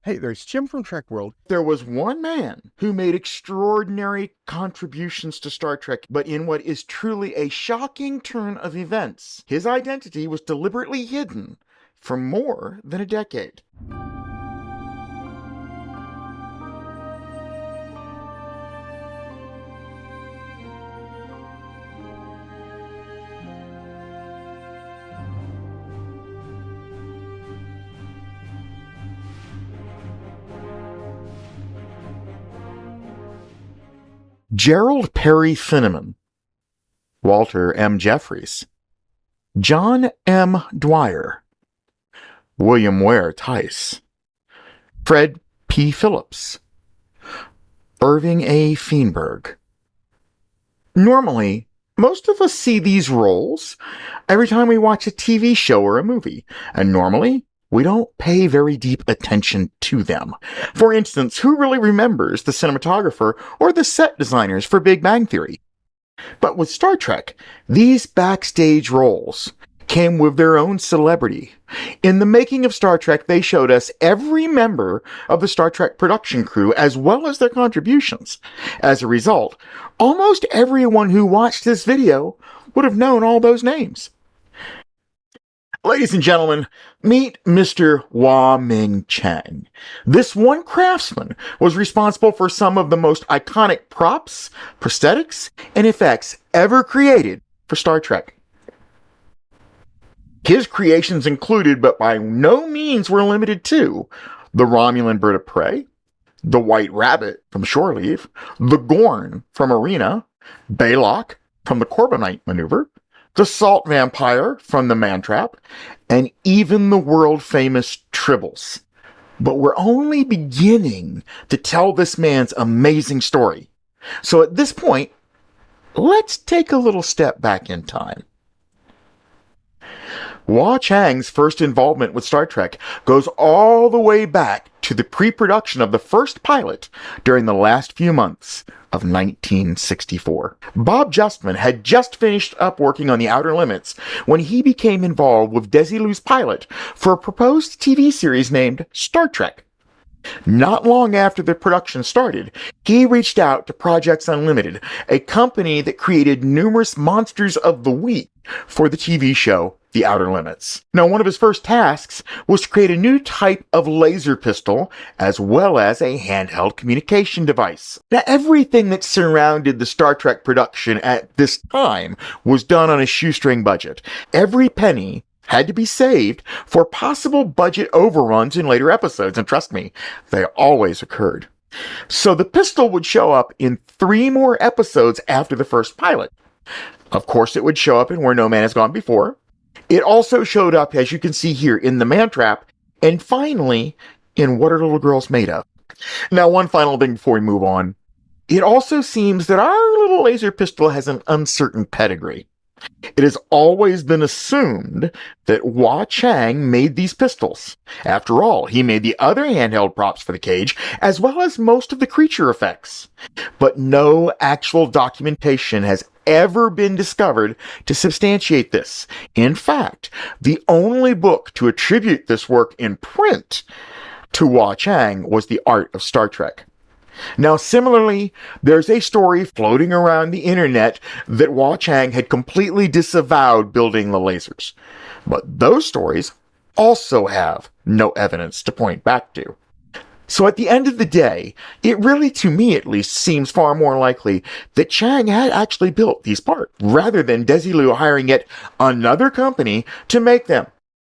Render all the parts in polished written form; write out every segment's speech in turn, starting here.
Hey, there's Jim from Trek World. There was one man who made extraordinary contributions to Star Trek, but in what is truly a shocking turn of events, his identity was deliberately hidden for more than a decade. Gerald Perry Finneman, Walter M. Jeffries, John M. Dwyer, William Ware Tice, Fred P. Phillips, Irving A. Feenberg. Normally, most of us see these roles every time we watch a TV show or a movie, and normally we don't pay very deep attention to them. For instance, who really remembers the cinematographer or the set designers for Big Bang Theory? But with Star Trek, these backstage roles came with their own celebrity. In the making of Star Trek, they showed us every member of the Star Trek production crew as well as their contributions. As a result, almost everyone who watched this video would have known all those names. Ladies and gentlemen, meet Mr. Wah Ming Chang. This one craftsman was responsible for some of the most iconic props, prosthetics, and effects ever created for Star Trek. His creations included, but by no means were limited to, the Romulan Bird of Prey, the White Rabbit from Shore Leave, the Gorn from Arena, Baylock from the Corbomite Maneuver, the Salt Vampire from the Mantrap, and even the world-famous Tribbles. But we're only beginning to tell this man's amazing story. So at this point, let's take a little step back in time. Wah Chang's first involvement with Star Trek goes all the way back to the pre-production of the first pilot during the last few months of 1964. Bob Justman had just finished up working on The Outer Limits when he became involved with Desilu's pilot for a proposed TV series named Star Trek. Not long after the production started, he reached out to Projects Unlimited, a company that created numerous Monsters of the Week for the TV show The Outer Limits. Now, one of his first tasks was to create a new type of laser pistol, as well as a handheld communication device. Now, everything that surrounded the Star Trek production at this time was done on a shoestring budget. Every penny had to be saved for possible budget overruns in later episodes, and trust me, they always occurred. So the pistol would show up in 3 more episodes after the first pilot. Of course, it would show up in Where No Man Has Gone Before. It also showed up, as you can see here, in The Mantrap, and finally, in What Are Little Girls Made Of? Now, one final thing before we move on. It also seems that our little laser pistol has an uncertain pedigree. It has always been assumed that Wah Chang made these pistols. After all, he made the other handheld props for the cage, as well as most of the creature effects. But no actual documentation has ever been discovered to substantiate this. In fact, the only book to attribute this work in print to Wah Chang was The Art of Star Trek. Now, similarly, there's a story floating around the internet that Wah Chang had completely disavowed building the lasers. But those stories also have no evidence to point back to. So at the end of the day, it really, to me at least, seems far more likely that Chang had actually built these parts, rather than Desilu hiring yet another company to make them.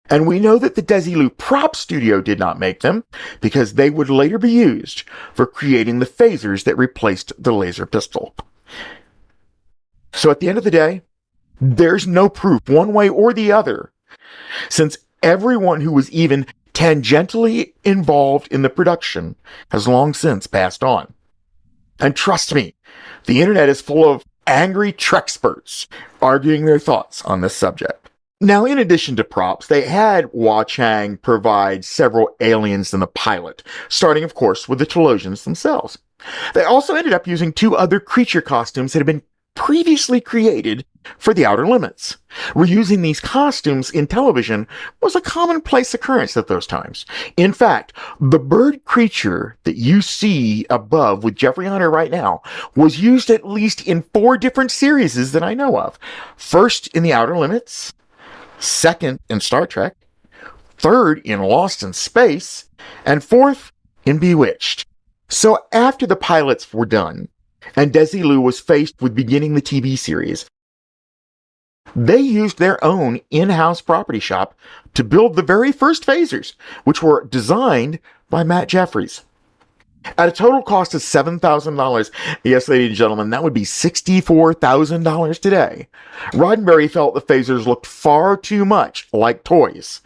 And we know that the Desilu prop studio did not make them, because they would later be used for creating the phasers that replaced the laser pistol. So at the end of the day, there's no proof one way or the other, since everyone who was even tangentially involved in the production has long since passed on. And trust me, the internet is full of angry Trexperts arguing their thoughts on this subject. Now, in addition to props, they had Wah Chang provide several aliens in the pilot, starting, of course, with the Telosians themselves. They also ended up using 2 other creature costumes that had been previously created for The Outer Limits. Reusing these costumes in television was a commonplace occurrence at those times. In fact, the bird creature that you see above with Jeffrey Hunter right now was used at least in 4 different series that I know of. First in The Outer Limits, second in Star Trek, third in Lost in Space, and fourth in Bewitched. So after the pilots were done, and Desilu was faced with beginning the TV series, they used their own in-house property shop to build the very first phasers, which were designed by Matt Jeffries. At a total cost of $7,000, yes, ladies and gentlemen, that would be $64,000 today, Roddenberry felt the phasers looked far too much like toys,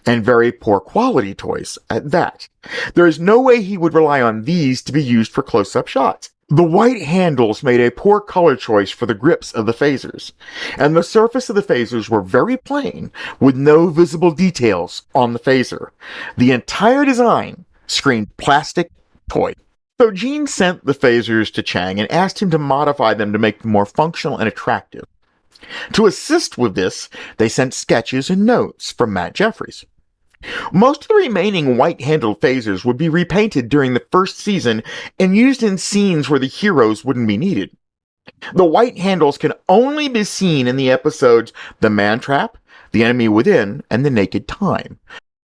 and very poor quality toys at that. There is no way he would rely on these to be used for close-up shots. The white handles made a poor color choice for the grips of the phasers, and the surface of the phasers were very plain, with no visible details on the phaser. The entire design screamed plastic toy. So Gene sent the phasers to Chang and asked him to modify them to make them more functional and attractive. To assist with this, they sent sketches and notes from Matt Jeffries. Most of the remaining white-handled phasers would be repainted during the first season and used in scenes where the heroes wouldn't be needed. The white handles can only be seen in the episodes The Man Trap, The Enemy Within, and The Naked Time.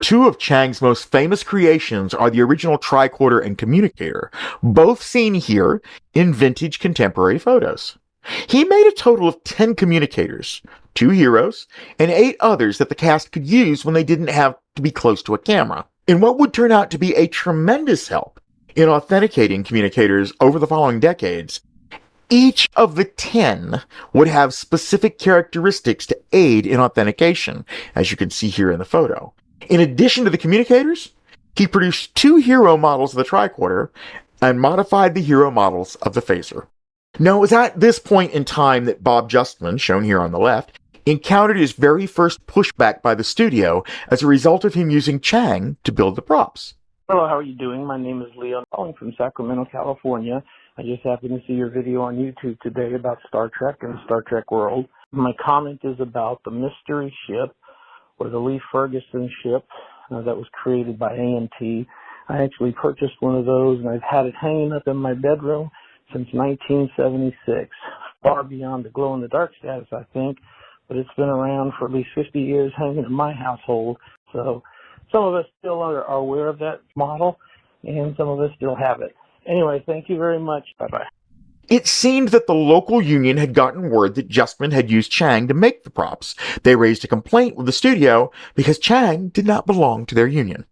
2 of Chang's most famous creations are the original Tricorder and Communicator, both seen here in vintage contemporary photos. He made a total of 10 communicators, 2 heroes, and 8 others that the cast could use when they didn't have to be close to a camera, in what would turn out to be a tremendous help in authenticating communicators over the following decades. Each of the 10 would have specific characteristics to aid in authentication, as you can see here in the photo. In addition to the communicators, he produced 2 hero models of the Tricorder and modified the hero models of the phaser. Now, it was at this point in time that Bob Justman, shown here on the left, encountered his very first pushback by the studio as a result of him using Chang to build the props. Hello, how are you doing? My name is Leo. I'm calling from Sacramento, California. I just happened to see your video on YouTube today about Star Trek and Star Trek World. My comment is about the mystery ship, or the Lee Ferguson ship that was created by AMT. I actually purchased one of those, and I've had it hanging up in my bedroom since 1976, far beyond the glow-in-the-dark status, I think, but it's been around for at least 50 years hanging in my household. So some of us still are aware of that model, and some of us still have it. Anyway, thank you very much. Bye-bye. It seemed that the local union had gotten word that Justman had used Chang to make the props. They raised a complaint with the studio because Chang did not belong to their union.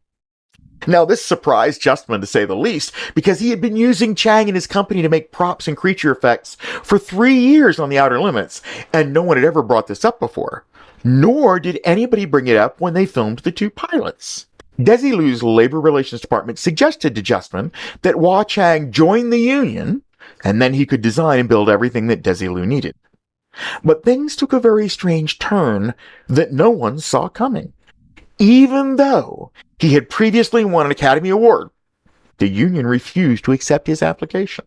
Now, this surprised Justman, to say the least, because he had been using Chang and his company to make props and creature effects for 3 years on The Outer Limits, and no one had ever brought this up before. Nor did anybody bring it up when they filmed the 2 pilots. Desilu's Labor Relations Department suggested to Justman that Wah Chang join the union, and then he could design and build everything that Desilu needed. But things took a very strange turn that no one saw coming. Even though he had previously won an Academy Award, the union refused to accept his application.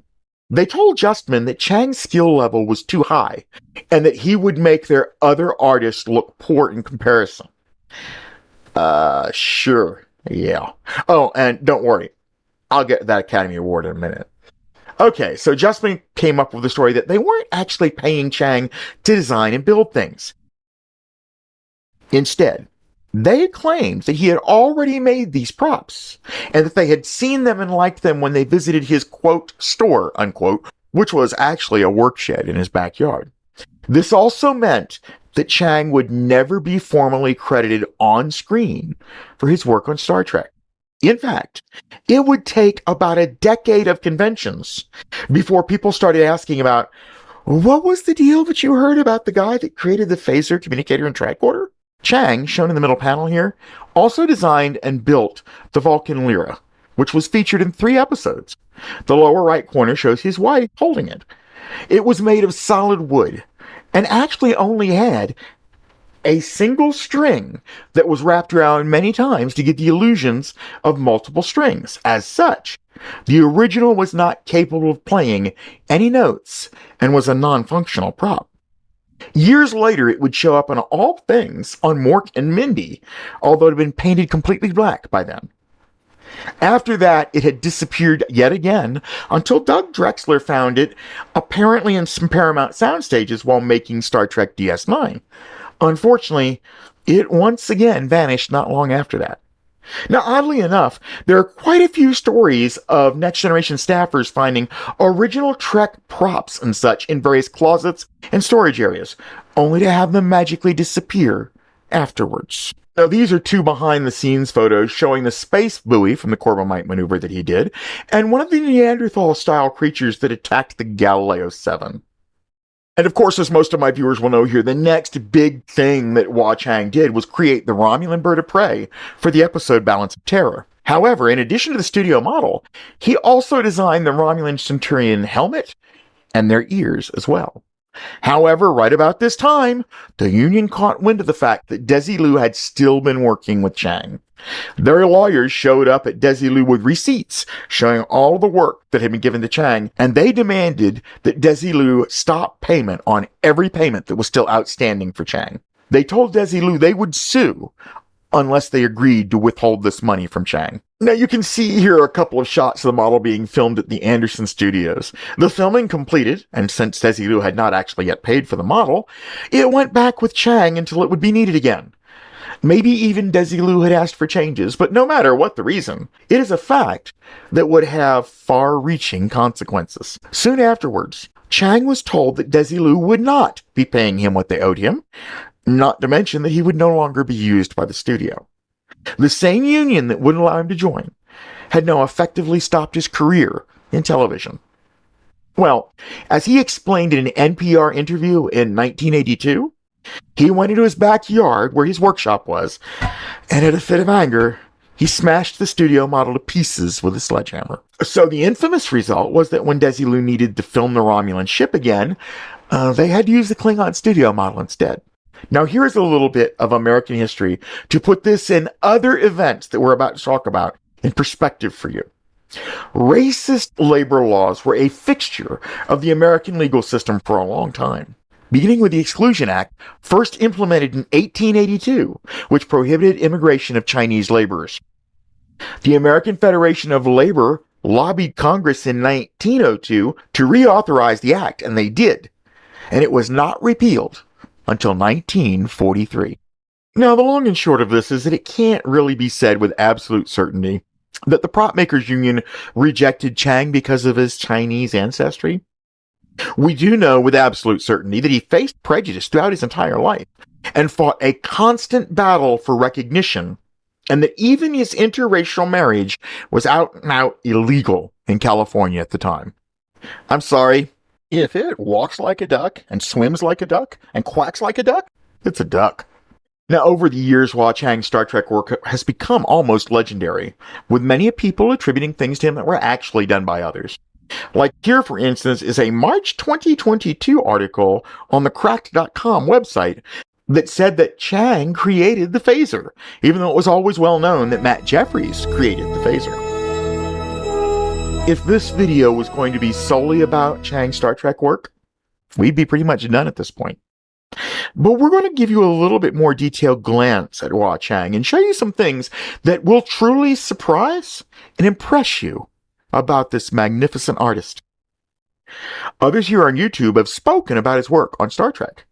They told Justman that Chang's skill level was too high, and that he would make their other artists look poor in comparison. Sure, yeah. Oh, and don't worry, I'll get that Academy Award in a minute. Okay, so Justman came up with the story that they weren't actually paying Chang to design and build things. Instead, they claimed that he had already made these props, and that they had seen them and liked them when they visited his, quote, store, unquote, which was actually a work shed in his backyard. This also meant that Chang would never be formally credited on screen for his work on Star Trek. In fact, it would take about a decade of conventions before people started asking about, what was the deal that you heard about the guy that created the phaser, communicator, and tricorder? Chang, shown in the middle panel here, also designed and built the Vulcan Lira, which was featured in 3 episodes. The lower right corner shows his wife holding it. It was made of solid wood, and actually only had a single string that was wrapped around many times to give the illusions of multiple strings. As such, the original was not capable of playing any notes and was a non-functional prop. Years later, it would show up on All Things on Mork and Mindy, although it had been painted completely black by then. After that, it had disappeared yet again until Doug Drexler found it, apparently in some Paramount sound stages while making Star Trek DS9. Unfortunately, it once again vanished not long after that. Now, oddly enough, there are quite a few stories of Next Generation staffers finding original Trek props and such in various closets and storage areas, only to have them magically disappear afterwards. Now, these are two behind-the-scenes photos showing the space buoy from the Corbomite maneuver that he did, and one of the Neanderthal-style creatures that attacked the Galileo 7. And of course, as most of my viewers will know here, the next big thing that Wah Chang did was create the Romulan Bird of Prey for the episode Balance of Terror. However, in addition to the studio model, he also designed the Romulan Centurion helmet and their ears as well. However, right about this time, the Union caught wind of the fact that Desilu had still been working with Chang. Their lawyers showed up at Desilu with receipts showing all the work that had been given to Chang, and they demanded that Desilu stop payment on every payment that was still outstanding for Chang. They told Desilu they would sue unless they agreed to withhold this money from Chang. Now you can see here a couple of shots of the model being filmed at the Anderson Studios. The filming completed, and since Desilu had not actually yet paid for the model, it went back with Chang until it would be needed again. Maybe even Desilu had asked for changes, but no matter what the reason, it is a fact that would have far-reaching consequences. Soon afterwards, Chang was told that Desilu would not be paying him what they owed him, not to mention that he would no longer be used by the studio. The same union that wouldn't allow him to join had now effectively stopped his career in television. Well, as he explained in an NPR interview in 1982, he went into his backyard where his workshop was, and in a fit of anger, he smashed the studio model to pieces with a sledgehammer. So the infamous result was that when Desilu needed to film the Romulan ship again, they had to use the Klingon studio model instead. Now here's a little bit of American history to put this and other events that we're about to talk about in perspective for you. Racist labor laws were a fixture of the American legal system for a long time, beginning with the Exclusion Act, first implemented in 1882, which prohibited immigration of Chinese laborers. The American Federation of Labor lobbied Congress in 1902 to reauthorize the act, and they did, and it was not repealed until 1943. Now, the long and short of this is that it can't really be said with absolute certainty that the prop makers union rejected Chang because of his Chinese ancestry. We do know with absolute certainty that he faced prejudice throughout his entire life and fought a constant battle for recognition, and that even his interracial marriage was out and out illegal in California at the time. I'm sorry, if it walks like a duck and swims like a duck and quacks like a duck, it's a duck. Now, over the years, Wah Chang's Star Trek work has become almost legendary, with many people attributing things to him that were actually done by others. Like here, for instance, is a March 2022 article on the Cracked.com website that said that Chang created the phaser, even though it was always well known that Matt Jeffries created the phaser. If this video was going to be solely about Chang's Star Trek work, we'd be pretty much done at this point. But we're going to give you a little bit more detailed glance at Wah Chang and show you some things that will truly surprise and impress you about this magnificent artist. Others here on YouTube have spoken about his work on Star Trek.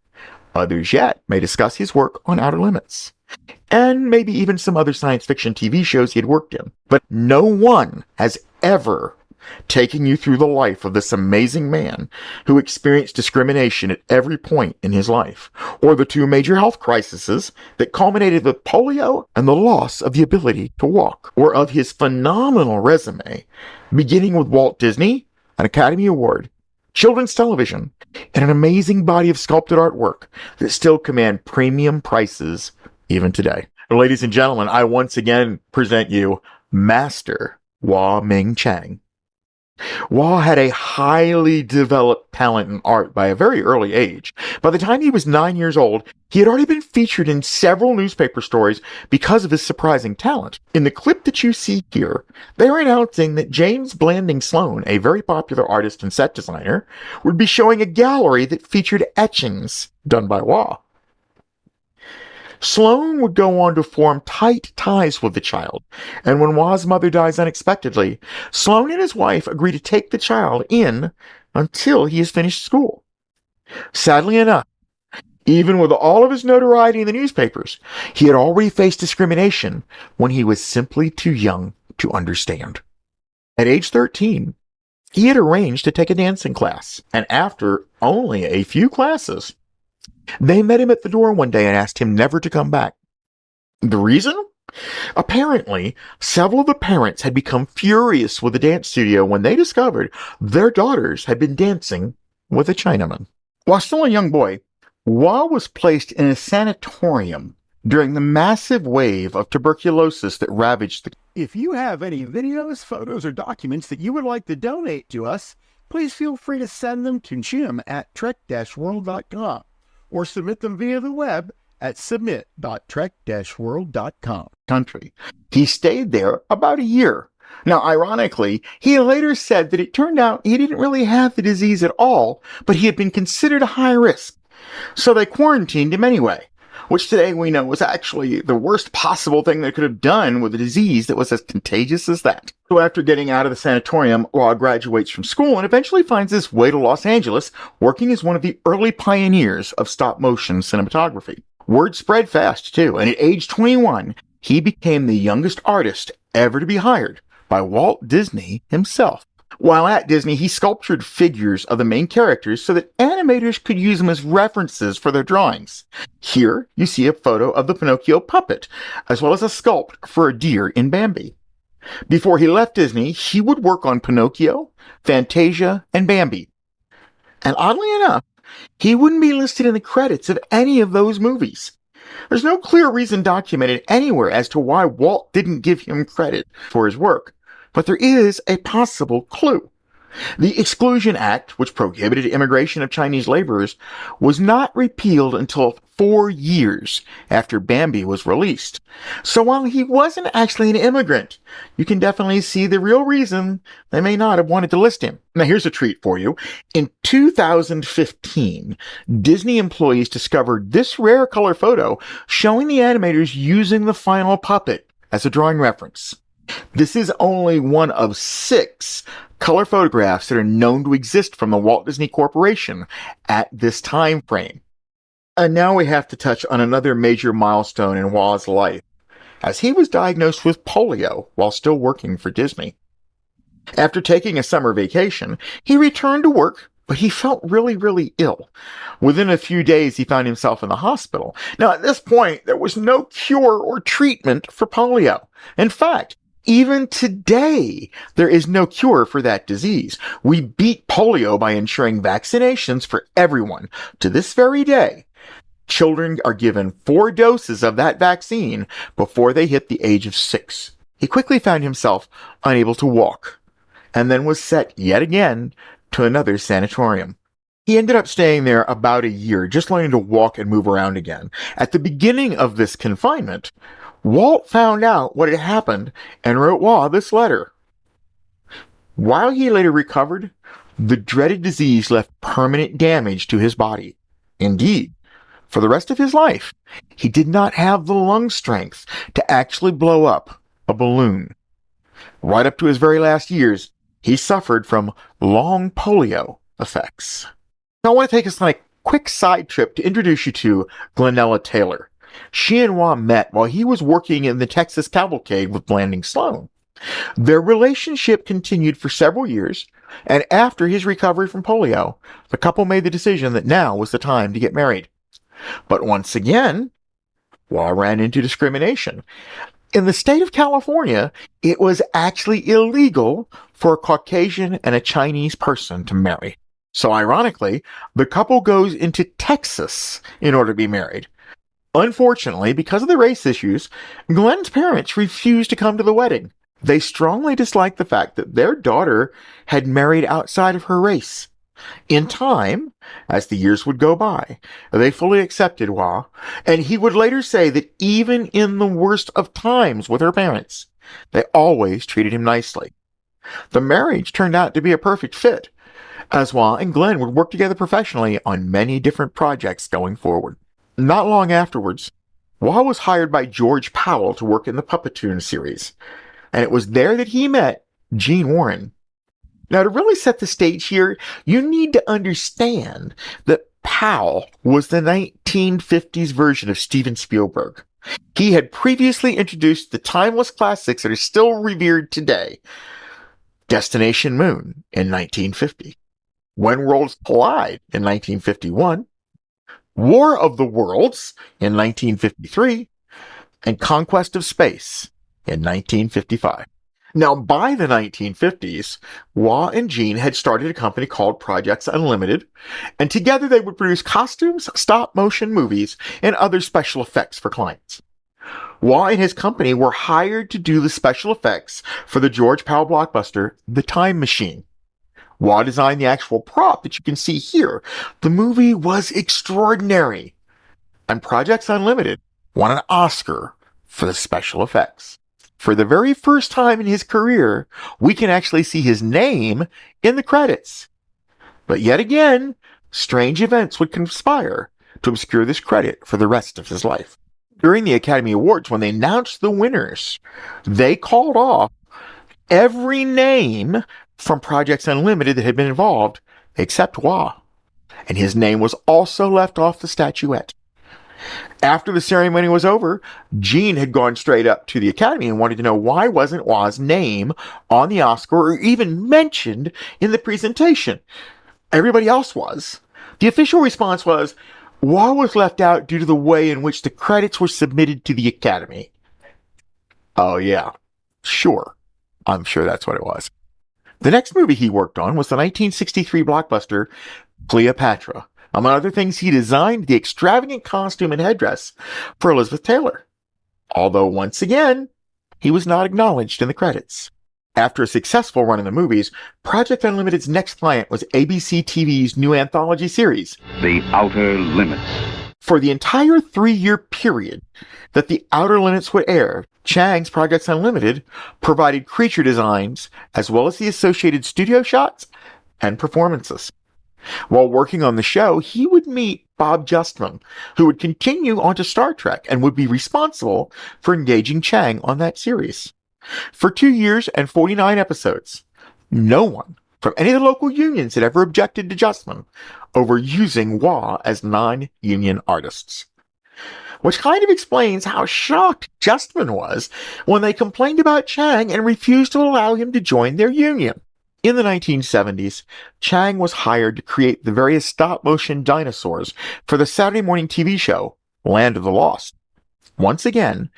Others yet may discuss his work on Outer Limits, and maybe even some other science fiction TV shows he had worked in. But no one has ever taken you through the life of this amazing man who experienced discrimination at every point in his life, or the two major health crises that culminated with polio and the loss of the ability to walk, or of his phenomenal resume, beginning with Walt Disney, an Academy Award, children's television, and an amazing body of sculpted artwork that still command premium prices even today. Ladies and gentlemen, I once again present you Master Wah Ming Chang. Wah had a highly developed talent in art by a very early age. By the time he was 9 years old, he had already been featured in several newspaper stories because of his surprising talent. In the clip that you see here, they're announcing that James Blanding Sloan, a very popular artist and set designer, would be showing a gallery that featured etchings done by Wah. Sloan would go on to form tight ties with the child, and when Wah's mother dies unexpectedly, Sloan and his wife agree to take the child in until he has finished school. Sadly enough, even with all of his notoriety in the newspapers, he had already faced discrimination when he was simply too young to understand. At age 13, he had arranged to take a dancing class, and after only a few classes, they met him at the door one day and asked him never to come back. The reason? Apparently, several of the parents had become furious with the dance studio when they discovered their daughters had been dancing with a Chinaman. While still a young boy, Wah was placed in a sanatorium during the massive wave of tuberculosis that ravaged the country. If you have any videos, photos, or documents that you would like to donate to us, please feel free to send them to jim@trek-world.com. or submit them via the web at submit.trek-world.com. He stayed there about a year. Now, ironically, he later said that it turned out he didn't really have the disease at all, but he had been considered a high risk. So they quarantined him anyway, which today we know was actually the worst possible thing they could have done with a disease that was as contagious as that. So after getting out of the sanatorium, Wah graduates from school and eventually finds his way to Los Angeles, working as one of the early pioneers of stop-motion cinematography. Word spread fast, too, and at age 21, he became the youngest artist ever to be hired by Walt Disney himself. While at Disney, he sculptured figures of the main characters so that animators could use them as references for their drawings. Here, you see a photo of the Pinocchio puppet, as well as a sculpt for a deer in Bambi. Before he left Disney, he would work on Pinocchio, Fantasia, and Bambi. And oddly enough, he wouldn't be listed in the credits of any of those movies. There's no clear reason documented anywhere as to why Walt didn't give him credit for his work, but there is a possible clue. The Exclusion Act, which prohibited immigration of Chinese laborers, was not repealed until 4 years after Bambi was released. So while he wasn't actually an immigrant, you can definitely see the real reason they may not have wanted to list him. Now here's a treat for you. In 2015, Disney employees discovered this rare color photo showing the animators using the final puppet as a drawing reference. This is only one of 6 color photographs that are known to exist from the Walt Disney Corporation at this time frame. And now we have to touch on another major milestone in Wah's life, as he was diagnosed with polio while still working for Disney. After taking a summer vacation, he returned to work, but he felt really ill. Within a few days, he found himself in the hospital. Now, at this point, there was no cure or treatment for polio. In fact, even today, there is no cure for that disease. We beat polio by ensuring vaccinations for everyone. To this very day, children are given 4 doses of that vaccine before they hit the age of 6. He quickly found himself unable to walk, and then was sent yet again to another sanatorium. He ended up staying there about a year, just learning to walk and move around again. At the beginning of this confinement, Walt found out what had happened and wrote Wah this letter. While he later recovered, the dreaded disease left permanent damage to his body. Indeed, for the rest of his life, he did not have the lung strength to actually blow up a balloon. Right up to his very last years, he suffered from long polio effects. Now, I want to take us on a quick side trip to introduce you to Glenella Taylor. She and Wah met while he was working in the Texas Cavalcade with Blanding Sloan. Their relationship continued for several years, and after his recovery from polio, the couple made the decision that now was the time to get married. But once again, Wah ran into discrimination. In the state of California, it was actually illegal for a Caucasian and a Chinese person to marry. So ironically, the couple goes into Texas in order to be married. Unfortunately, because of the race issues, Glenn's parents refused to come to the wedding. They strongly disliked the fact that their daughter had married outside of her race. In time, as the years would go by, they fully accepted Wah, and he would later say that even in the worst of times with her parents, they always treated him nicely. The marriage turned out to be a perfect fit, as Wah and Glenn would work together professionally on many different projects going forward. Not long afterwards, Wah was hired by George Powell to work in the Puppetoon series, and it was there that he met Gene Warren. Now, to really set the stage here, you need to understand that Powell was the 1950s version of Steven Spielberg. He had previously introduced the timeless classics that are still revered today. Destination Moon in 1950. When Worlds Collide in 1951. War of the Worlds in 1953. And Conquest of Space in 1955. Now, by the 1950s, Wah and Gene had started a company called Projects Unlimited, and together they would produce costumes, stop-motion movies, and other special effects for clients. Wah and his company were hired to do the special effects for the George Powell blockbuster, The Time Machine. Wah designed the actual prop that you can see here. The movie was extraordinary, and Projects Unlimited won an Oscar for the special effects. For the very first time in his career, we can actually see his name in the credits. But yet again, strange events would conspire to obscure this credit for the rest of his life. During the Academy Awards, when they announced the winners, they called off every name from Projects Unlimited that had been involved, except Wah. And his name was also left off the statuette. After the ceremony was over, Gene had gone straight up to the Academy and wanted to know why wasn't Wah's name on the Oscar or even mentioned in the presentation. Everybody else was. The official response was, Wah was left out due to the way in which the credits were submitted to the Academy. Oh yeah, sure. I'm sure that's what it was. The next movie he worked on was the 1963 blockbuster Cleopatra. Among other things, he designed the extravagant costume and headdress for Elizabeth Taylor. Although, once again, he was not acknowledged in the credits. After a successful run in the movies, Project Unlimited's next client was ABC TV's new anthology series, The Outer Limits. For the entire 3-year period that The Outer Limits would air, Chang's Project Unlimited provided creature designs as well as the associated studio shots and performances. While working on the show, he would meet Bob Justman, who would continue onto Star Trek and would be responsible for engaging Chang on that series. For 2 years and 49 episodes, no one from any of the local unions had ever objected to Justman over using Wah as non-union artists. Which kind of explains how shocked Justman was when they complained about Chang and refused to allow him to join their union. In the 1970s, Chang was hired to create the various stop-motion dinosaurs for the Saturday morning TV show, Land of the Lost. Once again,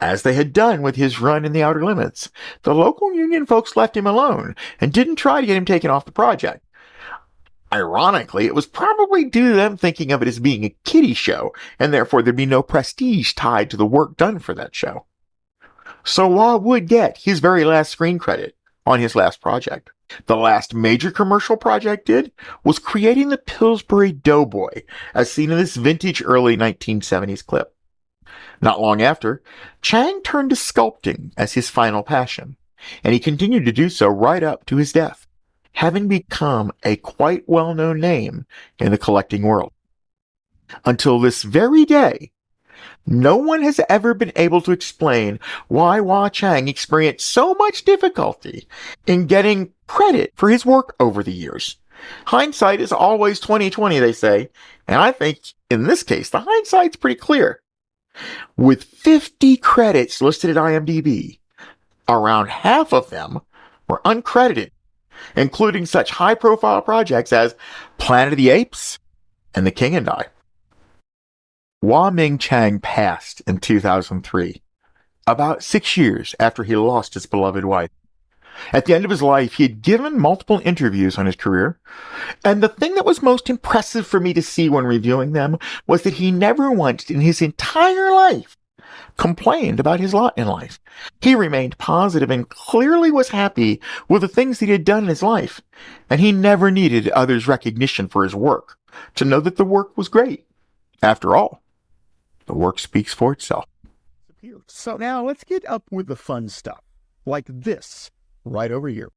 as they had done with his run in The Outer Limits, the local union folks left him alone and didn't try to get him taken off the project. Ironically, it was probably due to them thinking of it as being a kiddie show, and therefore there'd be no prestige tied to the work done for that show. So Wah would get his very last screen credit on his last project. The last major commercial project did was creating the Pillsbury Doughboy, as seen in this vintage early 1970s clip. Not long after, Chang turned to sculpting as his final passion, and he continued to do so right up to his death, having become a quite well-known name in the collecting world. Until this very day, no one has ever been able to explain why Wah Chang experienced so much difficulty in getting credit for his work over the years. Hindsight is always 20/20, they say, and I think in this case the hindsight's pretty clear. With 50 credits listed at IMDb, around half of them were uncredited, including such high-profile projects as Planet of the Apes and The King and I. Wah Ming Chang passed in 2003, about 6 years after he lost his beloved wife. At the end of his life, he had given multiple interviews on his career, and the thing that was most impressive for me to see when reviewing them was that he never once in his entire life complained about his lot in life. He remained positive and clearly was happy with the things he had done in his life, and he never needed others' recognition for his work to know that the work was great. After all, the work speaks for itself. So now let's get up with the fun stuff, like this right over here.